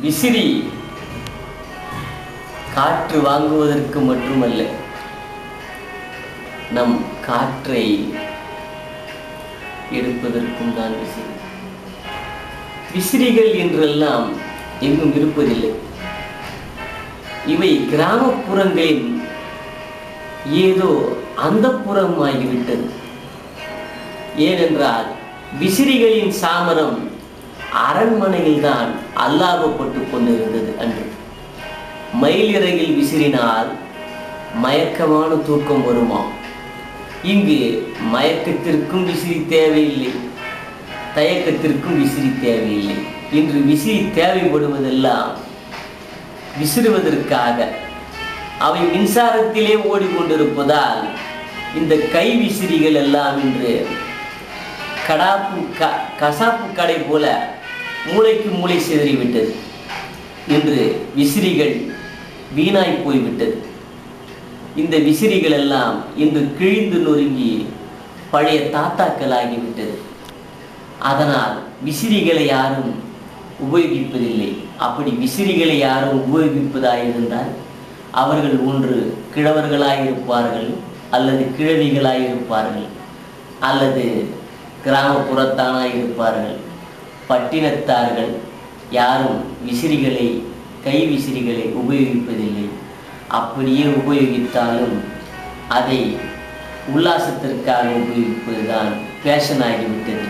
விசிறி காற்று வாங்குவதற்கு மட்டுமல்ல, நம் காற்றை எடுப்பதற்கும் தான் விசிறி. விசிறிகள் என்றெல்லாம் எங்கும் இருப்பதில்லை. இவை கிராமப்புறங்களின் ஏதோ அந்தப்புறமாகிவிட்டது. ஏனென்றால் விசிறிகளின் சாமரம் அரண்மனையில் தான் அல்லாபப்பட்டு கொண்டிருந்தது அன்று. மயிலிறகில் விசிறினால் மயக்கமான தூக்கம் வருமா? இங்கு மயக்கத்திற்கும் விசிறி தேவையில்லை, தயக்கத்திற்கும் விசிறி தேவையில்லை. இன்று விசிறி தேவைப்படுவதெல்லாம் விசிறுவதற்காக. அவை மின்சாரத்திலே ஓடிக்கொண்டிருப்பதால் இந்த கை விசிறிகள் எல்லாம் இன்று கசாப்பு கடை போல மூளைக்கு மூளை சிதறிவிட்டது. இன்று விசிறிகள் வீணாய் போய்விட்டது. இந்த விசிறிகள் எல்லாம் இன்று கிழிந்து நொறுங்கி பழைய தாத்தாக்களாகிவிட்டது. அதனால் விசிறிகளை யாரும் உபயோகிப்பதில்லை. அப்படி விசிறிகளை யாரும் உபயோகிப்பதாயிருந்தால் அவர்கள் ஒன்று கிழவர்களாயிருப்பார்கள், அல்லது கிழவிகளாயிருப்பார்கள், அல்லது கிராமப்புறத்தானாயிருப்பார்கள். பட்டினத்தார்கள் யாரும் விசிறிகளை, கை விசிறிகளை உபயோகிப்பதில்லை. அப்படியே உபயோகித்தாலும் அதை உல்லாசத்திற்காக உபயோகிப்பதுதான் ஃபேஷன் ஆகிவிட்டது.